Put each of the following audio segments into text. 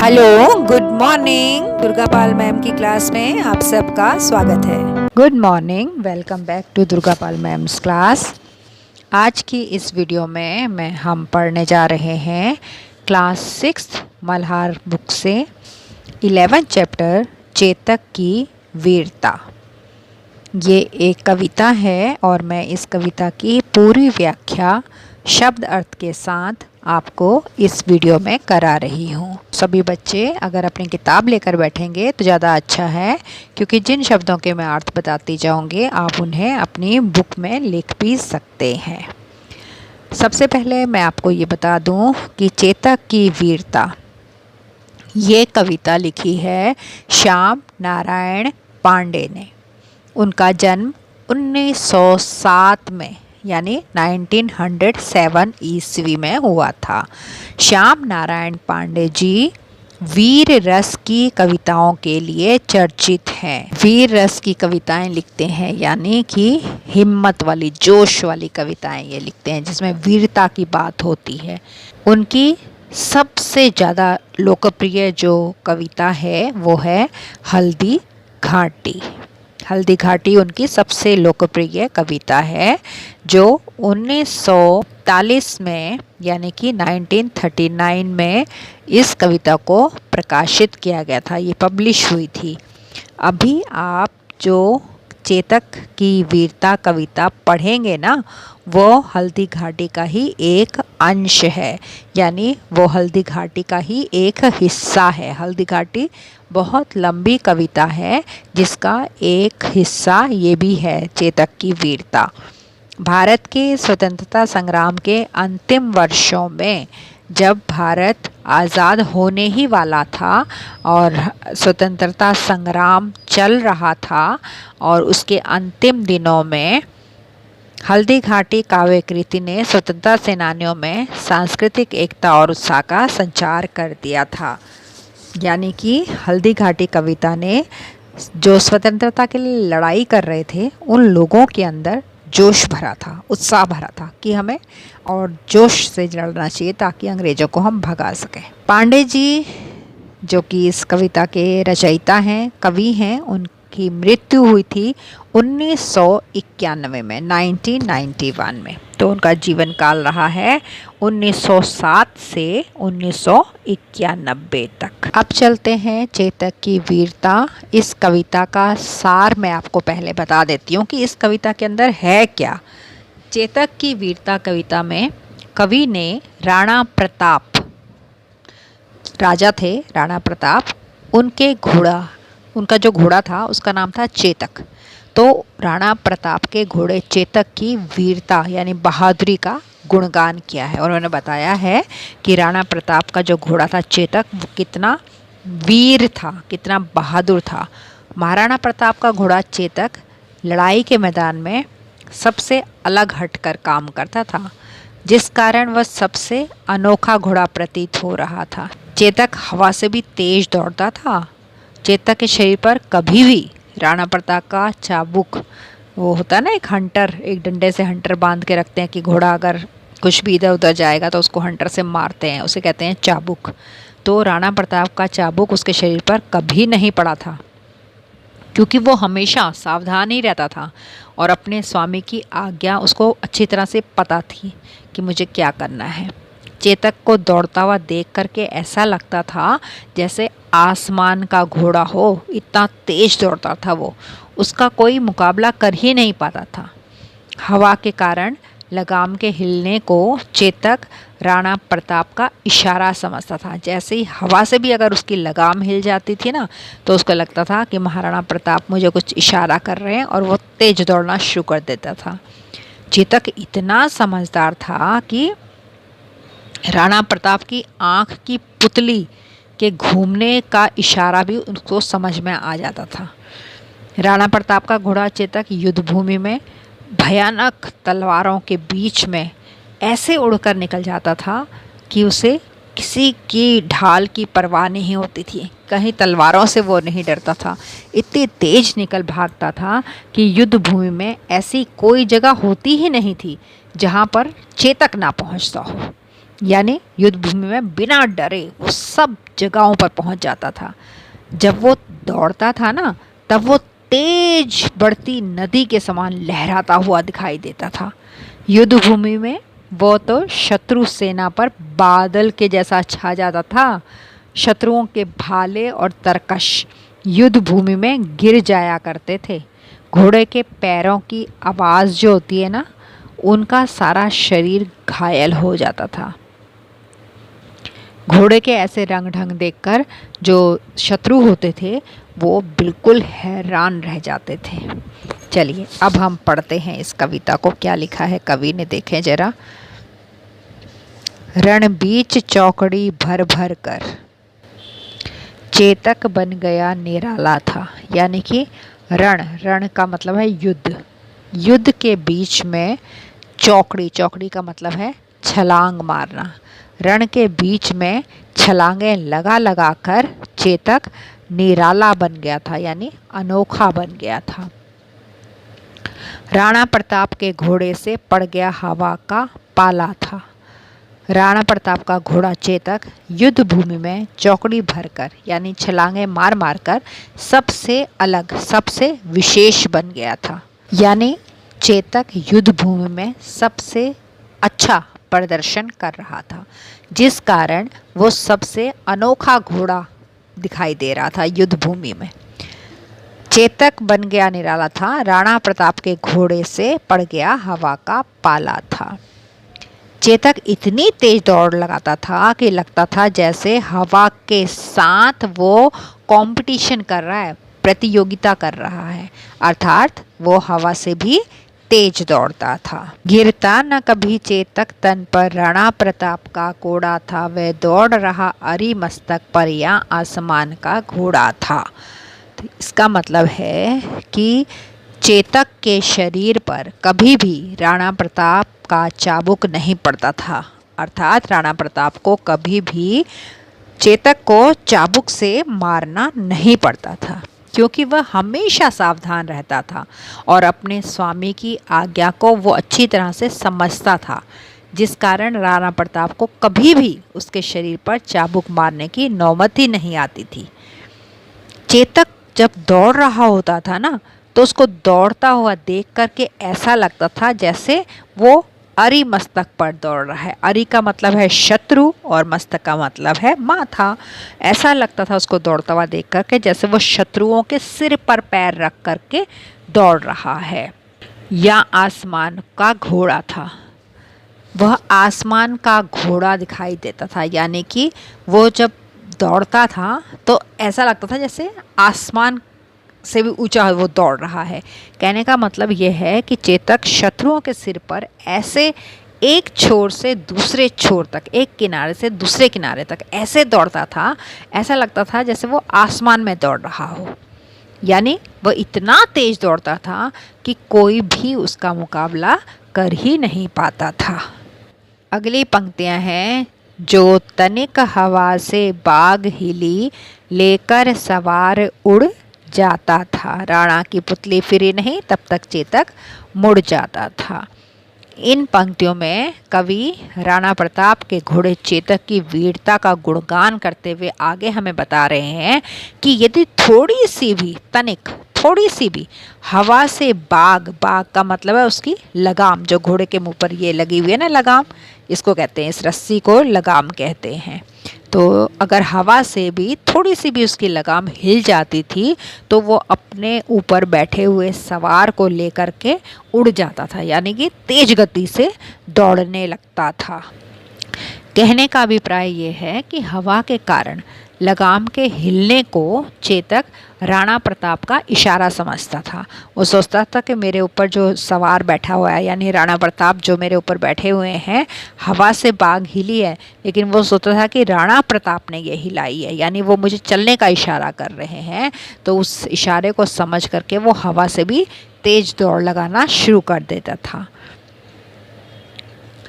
Hello, good morning. Durga Pal ma'am की class में आप सबका स्वागत है। Good morning, welcome back to Durga Pal ma'am's class. आज की इस वीडियो में हम पढ़ने जा रहे हैं क्लास 6 मल्हार बुक से 11 चैप्टर चेतक की वीरता। ये एक कविता है और मैं इस कविता की पूरी व्याख्या शब्द अर्थ के साथ आपको इस वीडियो में करा रही हूँ। सभी बच्चे अगर अपनी किताब लेकर बैठेंगे तो ज़्यादा अच्छा है, क्योंकि जिन शब्दों के मैं अर्थ बताती जाऊँगी आप उन्हें अपनी बुक में लिख भी सकते हैं। सबसे पहले मैं आपको ये बता दूँ कि चेतक की वीरता, ये कविता लिखी है श्याम नारायण पांडे ने। उनका जन्म 1907 में यानी 1907 ईस्वी में हुआ था। श्याम नारायण पांडे जी वीर रस की कविताओं के लिए चर्चित हैं। वीर रस की कविताएं लिखते हैं, यानी कि हिम्मत वाली, जोश वाली कविताएं ये लिखते हैं जिसमें वीरता की बात होती है। उनकी सबसे ज़्यादा लोकप्रिय जो कविता है वो है हल्दी घाटी। हल्दी घाटी उनकी सबसे लोकप्रिय कविता है, जो 1941 में यानी कि 1939 में इस कविता को प्रकाशित किया गया था, ये पब्लिश हुई थी। अभी आप जो चेतक की वीरता कविता पढ़ेंगे ना, वो हल्दी घाटी का ही एक अंश है, यानी वो हल्दी घाटी का ही एक हिस्सा है। हल्दी घाटी बहुत लंबी कविता है जिसका एक हिस्सा ये भी है चेतक की वीरता। भारत के स्वतंत्रता संग्राम के अंतिम वर्षों में, जब भारत आज़ाद होने ही वाला था और स्वतंत्रता संग्राम चल रहा था, और उसके अंतिम दिनों में हल्दी घाटी काव्य कृति ने स्वतंत्रता सेनानियों में सांस्कृतिक एकता और उत्साह का संचार कर दिया था। यानी कि हल्दी घाटी कविता ने जो स्वतंत्रता के लिए लड़ाई कर रहे थे उन लोगों के अंदर जोश भरा था, उत्साह भरा था कि हमें और जोश से लड़ना चाहिए ताकि अंग्रेज़ों को हम भगा सकें। पांडे जी जो कि इस कविता के रचयिता हैं, कवि हैं, उनकी मृत्यु हुई थी 1991 में, 1991 में। तो उनका जीवन काल रहा है 1907 से 1991 तक। अब चलते हैं चेतक की वीरता। इस कविता का सार मैं आपको पहले बता देती हूँ कि इस कविता के अंदर है क्या। चेतक की वीरता कविता में कवि ने राणा प्रताप, राजा थे राणा प्रताप, उनका जो घोड़ा था उसका नाम था चेतक। तो राणा प्रताप के घोड़े चेतक की वीरता यानी बहादुरी का गुणगान किया है, और उन्होंने बताया है कि राणा प्रताप का जो घोड़ा था चेतक वो कितना वीर था, कितना बहादुर था। महाराणा प्रताप का घोड़ा चेतक लड़ाई के मैदान में सबसे अलग हटकर काम करता था, जिस कारण वह सबसे अनोखा घोड़ा प्रतीत हो रहा था। चेतक हवा से भी तेज दौड़ता था। चेतक के शरीर पर कभी भी राणा प्रताप का चाबुक, वो होता है ना एक हंटर, एक डंडे से हंटर बांध के रखते हैं कि घोड़ा अगर कुछ भी इधर उधर जाएगा तो उसको हंटर से मारते हैं, उसे कहते हैं चाबुक। तो राणा प्रताप का चाबुक उसके शरीर पर कभी नहीं पड़ा था, क्योंकि वो हमेशा सावधान ही रहता था और अपने स्वामी की आज्ञा उसको अच्छी तरह से पता थी कि मुझे क्या करना है। चेतक को दौड़ता हुआ देख करके ऐसा लगता था जैसे आसमान का घोड़ा हो, इतना तेज दौड़ता था वो, उसका कोई मुकाबला कर ही नहीं पाता था। हवा के कारण लगाम के हिलने को चेतक राणा प्रताप का इशारा समझता था। जैसे ही हवा से भी अगर उसकी लगाम हिल जाती थी ना, तो उसको लगता था कि महाराणा प्रताप मुझे कुछ इशारा कर रहे हैं, और वो तेज दौड़ना शुरू कर देता था। चेतक इतना समझदार था कि राणा प्रताप की आँख की पुतली के घूमने का इशारा भी उसको समझ में आ जाता था। राणा प्रताप का घोड़ा चेतक युद्धभूमि में भयानक तलवारों के बीच में ऐसे उड़कर निकल जाता था कि उसे किसी की ढाल की परवाह नहीं होती थी, कहीं तलवारों से वो नहीं डरता था। इतनी तेज निकल भागता था कि युद्धभूमि में ऐसी कोई जगह होती ही नहीं थी जहाँ पर चेतक ना पहुँचता हो। यानी युद्ध भूमि में बिना डरे वो सब जगहों पर पहुंच जाता था। जब वो दौड़ता था ना, तब वो तेज बढ़ती नदी के समान लहराता हुआ दिखाई देता था। युद्ध भूमि में वो तो शत्रु सेना पर बादल के जैसा छा जाता था। शत्रुओं के भाले और तरकश युद्ध भूमि में गिर जाया करते थे। घोड़े के पैरों की आवाज़ जो होती है ना, उनका सारा शरीर घायल हो जाता था। घोड़े के ऐसे रंग ढंग देखकर जो शत्रु होते थे वो बिल्कुल हैरान रह जाते थे। चलिए अब हम पढ़ते हैं इस कविता को, क्या लिखा है कवि ने, देखें जरा। रण बीच चौकड़ी भर भर कर चेतक बन गया निराला था। यानी कि रण का मतलब है युद्ध। युद्ध के बीच में चौकड़ी का मतलब है छलांग मारना। रण के बीच में छलांगें लगा लगा कर चेतक निराला बन गया था, यानी अनोखा बन गया था। राणा प्रताप के घोड़े से पड़ गया हवा का पाला था। राणा प्रताप का घोड़ा चेतक युद्ध भूमि में चौकड़ी भरकर यानी छलांगे मार मार कर सबसे अलग, सबसे विशेष बन गया था। यानी चेतक युद्ध भूमि में सबसे अच्छा प्रदर्शन कर रहा था, जिस कारण वो सबसे अनोखा घोड़ा दिखाई दे रहा था युद्ध भूमि में। चेतक बन गया निराला था, राणा प्रताप के घोड़े से पड़ गया हवा का पाला था। चेतक इतनी तेज दौड़ लगाता था कि लगता था जैसे हवा के साथ वो कंपटीशन कर रहा है, प्रतियोगिता कर रहा है, अर्थात वो हवा से भी तेज दौड़ता था। गिरता न कभी चेतक तन पर राणा प्रताप का कोड़ा था, वह दौड़ रहा अरि मस्तक पर या आसमान का घोड़ा था। तो इसका मतलब है कि चेतक के शरीर पर कभी भी राणा प्रताप का चाबुक नहीं पड़ता था, अर्थात राणा प्रताप को कभी भी चेतक को चाबुक से मारना नहीं पड़ता था, क्योंकि वह हमेशा सावधान रहता था और अपने स्वामी की आज्ञा को वो अच्छी तरह से समझता था, जिस कारण राणा प्रताप को कभी भी उसके शरीर पर चाबुक मारने की नौबत ही नहीं आती थी। चेतक जब दौड़ रहा होता था ना, तो उसको दौड़ता हुआ देख करके ऐसा लगता था जैसे वो अरि मस्तक पर दौड़ रहा है। अरि का मतलब है शत्रु और मस्तक का मतलब है माथा। ऐसा लगता था उसको दौड़ता हुआ देख करके जैसे वो शत्रुओं के सिर पर पैर रख करके दौड़ रहा है। या आसमान का घोड़ा था, वह आसमान का घोड़ा दिखाई देता था, यानी कि वो जब दौड़ता था तो ऐसा लगता था जैसे आसमान से भी ऊंचा वो दौड़ रहा है। कहने का मतलब ये है कि चेतक शत्रुओं के सिर पर ऐसे एक छोर से दूसरे छोर तक, एक किनारे से दूसरे किनारे तक ऐसे दौड़ता था, ऐसा लगता था जैसे वो आसमान में दौड़ रहा हो। यानी वो इतना तेज दौड़ता था कि कोई भी उसका मुकाबला कर ही नहीं पाता था। अगली पंक्तियां हैं। जो तनिक हवा से बाग हिली, लेकर सवार उड़ जाता था। राणा की पुतली फिरी नहीं, तब तक चेतक मुड़ जाता था। इन पंक्तियों में कवि राणा प्रताप के घोड़े चेतक की वीरता का गुणगान करते हुए आगे हमें बता रहे हैं कि यदि थोड़ी सी भी तनिक, थोड़ी सी भी हवा से बाग का मतलब है उसकी लगाम, जो घोड़े के मुंह पर ये लगी हुई है ना लगाम, इसको कहते हैं, इस रस्सी को लगाम कहते हैं। तो अगर हवा से भी थोड़ी सी भी उसकी लगाम हिल जाती थी तो वो अपने ऊपर बैठे हुए सवार को लेकर के उड़ जाता था, यानी कि तेज गति से दौड़ने लगता था। कहने का अभिप्राय ये है कि हवा के कारण लगाम के हिलने को चेतक राणा प्रताप का इशारा समझता था। वो सोचता था कि मेरे ऊपर जो सवार बैठा हुआ है, यानी राणा प्रताप जो मेरे ऊपर बैठे हुए हैं, हवा से बाग हिली है, लेकिन वो सोचता था कि राणा प्रताप ने ये हिलाई है, यानी वो मुझे चलने का इशारा कर रहे हैं। तो उस इशारे को समझ करके वो हवा से भी तेज दौड़ लगाना शुरू कर देता था।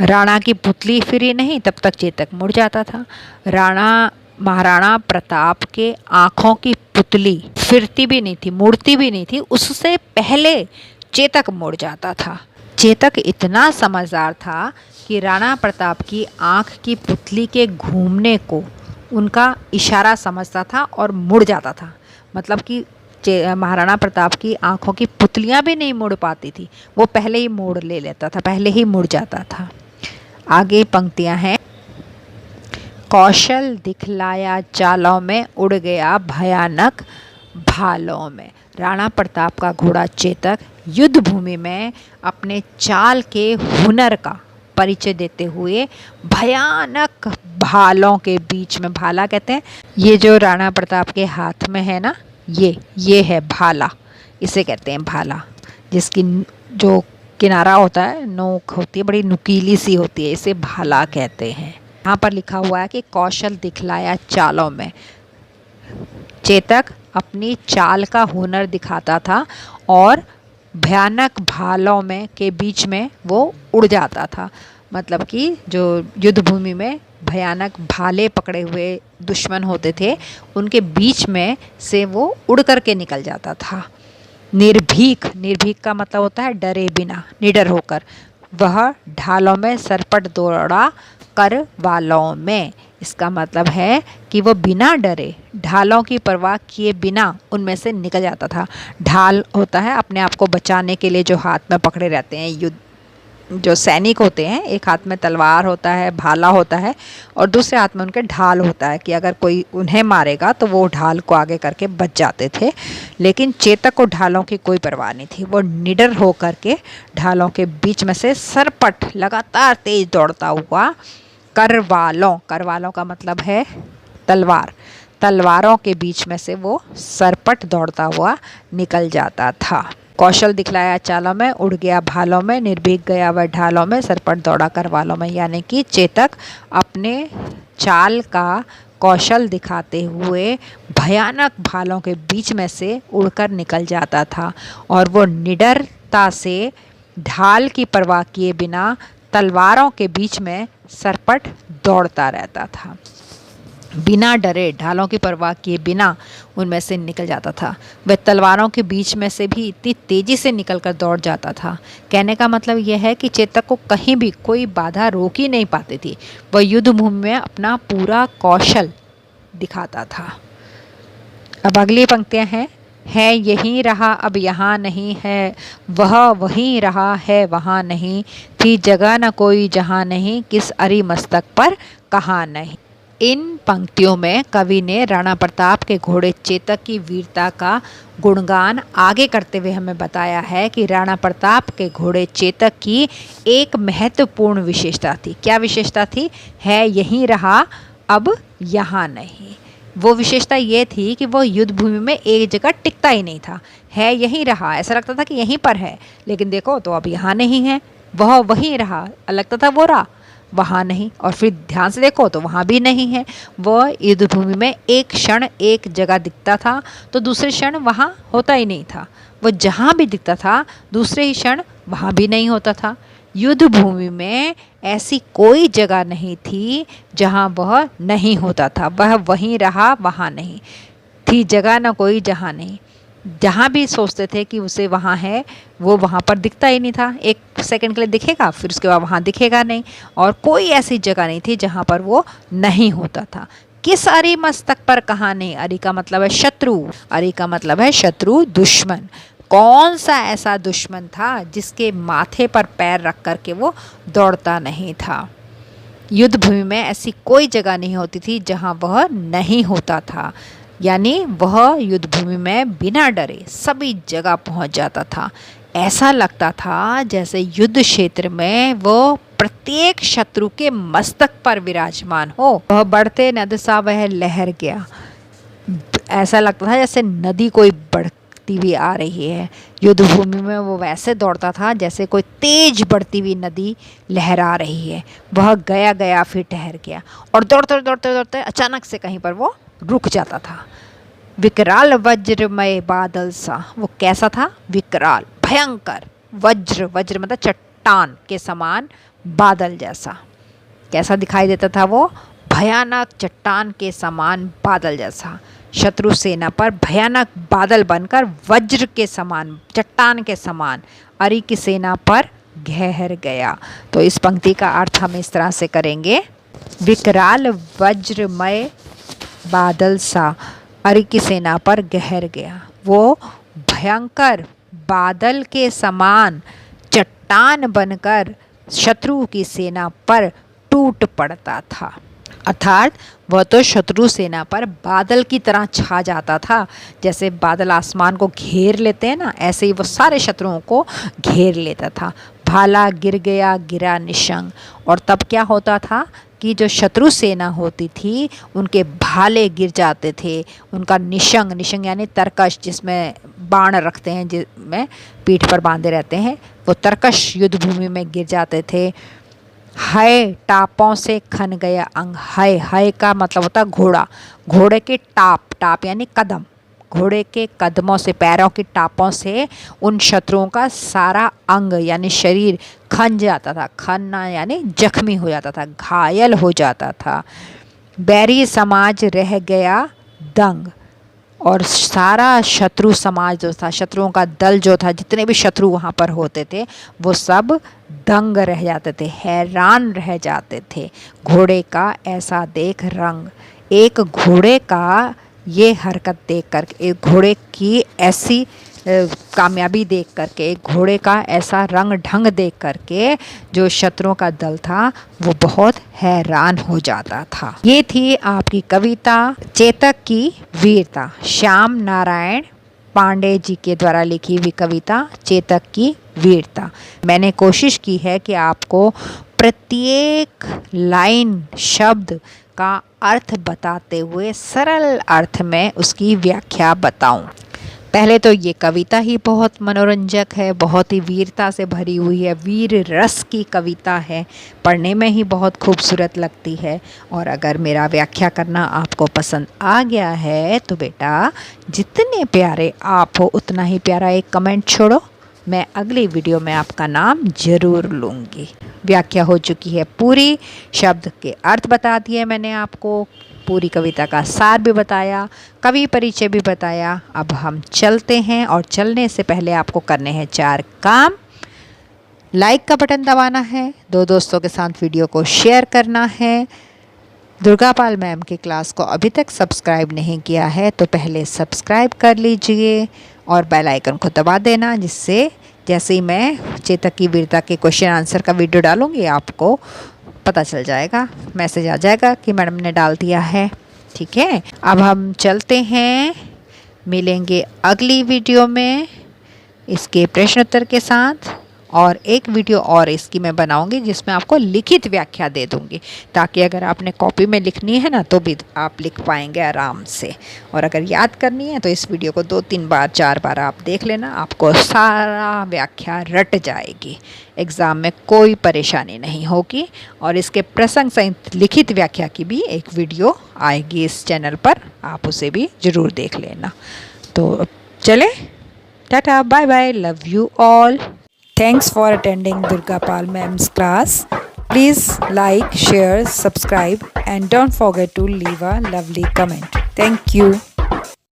राणा की पुतली फिरी नहीं, तब तक चेतक मुड़ जाता था। महाराणा प्रताप के आँखों की पुतली फिरती भी नहीं थी, मुड़ती भी नहीं थी, उससे पहले चेतक मुड़ जाता था। चेतक इतना समझदार था कि राणा प्रताप की आँख की पुतली के घूमने को उनका इशारा समझता था और मुड़ जाता था। मतलब कि महाराणा प्रताप की आँखों की पुतलियाँ भी नहीं मुड़ पाती थी, वो पहले ही मोड़ ले लेता था, पहले ही मुड़ जाता था। आगे पंक्तियाँ हैं, कौशल दिखलाया चालों में, उड़ गया भयानक भालों में। राणा प्रताप का घोड़ा चेतक युद्ध भूमि में अपने चाल के हुनर का परिचय देते हुए भयानक भालों के बीच में, भाला कहते हैं ये जो राणा प्रताप के हाथ में है ना, ये है भाला, इसे कहते हैं भाला, जिसकी जो किनारा होता है, नोक होती है, बड़ी नुकीली सी होती है, इसे भाला कहते हैं। यहाँ पर लिखा हुआ है कि कौशल दिखलाया चालों में, चेतक अपनी चाल का हुनर दिखाता था और भयानक भालों में के बीच में वो उड़ जाता था। मतलब कि जो युद्ध भूमि में भयानक भाले पकड़े हुए दुश्मन होते थे, उनके बीच में से वो उड़ कर के निकल जाता था। निर्भीक, निर्भीक का मतलब होता है डरे बिना, निडर होकर। वह ढालों में सरपट दौड़ा कर वालों में, इसका मतलब है कि वो बिना डरे, ढालों की परवाह किए बिना उनमें से निकल जाता था। ढाल होता है अपने आप को बचाने के लिए जो हाथ में पकड़े रहते हैं युद्ध, जो सैनिक होते हैं, एक हाथ में तलवार होता है, भाला होता है, और दूसरे हाथ में उनके ढाल होता है कि अगर कोई उन्हें मारेगा तो वो ढाल को आगे करके बच जाते थे। लेकिन चेतक को ढालों की कोई परवाह नहीं थी। वो निडर होकर के ढालों के बीच में से सरपट लगातार तेज दौड़ता हुआ करवालों, करवालों का मतलब है तलवार, तलवारों के बीच में से वो सरपट दौड़ता हुआ निकल जाता था। कौशल दिखलाया चालों में, उड़ गया भालों में, निर्भीक गया वह ढालों में, सरपट दौड़ा करवालों में। यानी कि चेतक अपने चाल का कौशल दिखाते हुए भयानक भालों के बीच में से उड़कर निकल जाता था और वो निडरता से ढाल की परवाह किए बिना तलवारों के बीच में सरपट दौड़ता रहता था। बिना डरे, ढालों की परवाह किए बिना उनमें से निकल जाता था। वह तलवारों के बीच में से भी इतनी तेज़ी से निकलकर दौड़ जाता था। कहने का मतलब यह है कि चेतक को कहीं भी कोई बाधा रोक ही नहीं पाती थी। वह युद्ध भूमि में अपना पूरा कौशल दिखाता था। अब अगली पंक्तियाँ हैं, है यहीं रहा अब यहाँ नहीं है, वह वहीं रहा है वहाँ नहीं, थी जगह न कोई जहाँ नहीं, किस अरि मस्तक पर कहाँ नहीं। इन पंक्तियों में कवि ने राणा प्रताप के घोड़े चेतक की वीरता का गुणगान आगे करते हुए हमें बताया है कि राणा प्रताप के घोड़े चेतक की एक महत्वपूर्ण विशेषता थी। क्या विशेषता थी? है यहीं रहा अब यहाँ नहीं। वो विशेषता ये थी कि वो युद्ध भूमि में एक जगह टिकता ही नहीं था। है यहीं रहा, ऐसा लगता था कि यहीं पर है, लेकिन देखो तो अब यहाँ नहीं है। वह वहीं रहा, लगता था वो रहा, वहाँ नहीं, और फिर ध्यान से देखो तो वहाँ भी नहीं है। वह युद्ध भूमि में एक क्षण एक जगह दिखता था तो दूसरे क्षण वहाँ होता ही नहीं था। वो जहाँ भी दिखता था दूसरे ही क्षण वहाँ भी नहीं होता था। युद्ध भूमि में ऐसी कोई जगह नहीं थी जहाँ वह नहीं होता था। वह वहीं रहा, वहाँ नहीं, थी जगह न कोई जहाँ नहीं। जहाँ भी सोचते थे कि उसे वहाँ है, वो वहाँ पर दिखता ही नहीं था। एक सेकंड के लिए दिखेगा, फिर उसके बाद वहाँ दिखेगा नहीं, और कोई ऐसी जगह नहीं थी जहाँ पर वो नहीं होता था। किस अरि मस्तक पर कहाँ नहीं? अरि का मतलब है शत्रु, अरि का मतलब है शत्रु, दुश्मन। कौन सा ऐसा दुश्मन था जिसके माथे पर पैर रख कर के वो दौड़ता नहीं था? युद्ध भूमि में ऐसी कोई जगह नहीं होती थी जहाँ वह नहीं होता था। यानी वह युद्ध भूमि में बिना डरे सभी जगह पहुँच जाता था। ऐसा लगता था जैसे युद्ध क्षेत्र में वो प्रत्येक शत्रु के मस्तक पर विराजमान हो। वह बढ़ते नद सा वह लहर गया। ऐसा लगता था जैसे नदी कोई बढ़ती हुई आ रही है। युद्ध भूमि में वो वैसे दौड़ता था जैसे कोई तेज बढ़ती हुई नदी लहरा रही है। वह गया गया फिर ठहर गया, और दौड़ते दौड़ते दौड़ते अचानक से कहीं पर वो रुक जाता था। विकराल वज्रमय बादल सा, वो कैसा था? विकराल, भयंकर, वज्र, वज्र मतलब चट्टान के समान, बादल जैसा। कैसा दिखाई देता था वो? भयानक चट्टान के समान, बादल जैसा। शत्रु सेना पर भयानक बादल बनकर वज्र के समान, चट्टान के समान अरि की सेना पर गहर गया। तो इस पंक्ति का अर्थ हम इस तरह से करेंगे, विकराल वज्रमय बादल सा अरि की सेना पर गहर गया। वो भयंकर बादल के समान चट्टान बनकर शत्रु की सेना पर टूट पड़ता था। अर्थात वह तो शत्रु सेना पर बादल की तरह छा जाता था। जैसे बादल आसमान को घेर लेते हैं ना, ऐसे ही वो सारे शत्रुओं को घेर लेता था। भाला गिर गया, गिरा निशंग। और तब क्या होता था कि जो शत्रु सेना होती थी उनके भाले गिर जाते थे, उनका निशंग, निशंग यानी तरकश, जिसमें बाण रखते हैं, जिसमें पीठ पर बांधे रहते हैं, वो तरकश युद्ध भूमि में गिर जाते थे। हय टापों से खन गया अंग। हय, हय का मतलब होता है घोड़ा। घोड़े के टाप, टाप यानी कदम, घोड़े के कदमों से, पैरों की टापों से उन शत्रुओं का सारा अंग यानी शरीर खन जाता था। खनना यानी जख्मी हो जाता था, घायल हो जाता था। बैरी समाज रह गया दंग। और सारा शत्रु समाज जो था, शत्रुओं का दल जो था, जितने भी शत्रु वहाँ पर होते थे वो सब दंग रह जाते थे, हैरान रह जाते थे। घोड़े का ऐसा देख रंग। एक घोड़े का ये हरकत देख कर, एक घोड़े की ऐसी कामयाबी देख करके, एक घोड़े का ऐसा रंग ढंग देख करके जो शत्रुओं का दल था वो बहुत हैरान हो जाता था। ये थी आपकी कविता चेतक की वीरता। श्याम नारायण पांडे जी के द्वारा लिखी हुई कविता चेतक की वीरता। मैंने कोशिश की है कि आपको प्रत्येक लाइन, शब्द का अर्थ बताते हुए सरल अर्थ में उसकी व्याख्या बताऊं। पहले तो ये कविता ही बहुत मनोरंजक है, बहुत ही वीरता से भरी हुई है, वीर रस की कविता है, पढ़ने में ही बहुत खूबसूरत लगती है। और अगर मेरा व्याख्या करना आपको पसंद आ गया है तो बेटा, जितने प्यारे आप हो उतना ही प्यारा एक कमेंट छोड़ो, मैं अगली वीडियो में आपका नाम ज़रूर लूँगी। व्याख्या हो चुकी है पूरी, शब्द के अर्थ बता दिए मैंने आपको, पूरी कविता का सार भी बताया, कवि परिचय भी बताया। अब हम चलते हैं और चलने से पहले आपको करने हैं 4 काम। लाइक का बटन दबाना है, 2 दोस्तों के साथ वीडियो को शेयर करना है। दुर्गा पाल मैम की क्लास को अभी तक सब्सक्राइब नहीं किया है तो पहले सब्सक्राइब कर लीजिए और बेल आइकन को दबा देना, जिससे जैसे ही मैं चेतक की वीरता के क्वेश्चन आंसर का वीडियो डालूंगी आपको पता चल जाएगा, मैसेज आ जाएगा कि मैडम ने डाल दिया है। ठीक है, अब हम चलते हैं, मिलेंगे अगली वीडियो में इसके प्रश्न उत्तर के साथ। और एक वीडियो और इसकी मैं बनाऊंगी जिसमें आपको लिखित व्याख्या दे दूंगी, ताकि अगर आपने कॉपी में लिखनी है ना तो भी आप लिख पाएंगे आराम से। और अगर याद करनी है तो इस वीडियो को 2-3 बार 4 बार आप देख लेना, आपको सारा व्याख्या रट जाएगी। एग्ज़ाम में कोई परेशानी नहीं होगी। और इसके प्रसंग सहित लिखित व्याख्या की भी एक वीडियो आएगी इस चैनल पर, आप उसे भी ज़रूर देख लेना। तो चले, tata, bye bye, love you all. Thanks for attending Durga Pal Ma'am's class. Please like, share, subscribe and don't forget to leave a lovely comment. Thank you.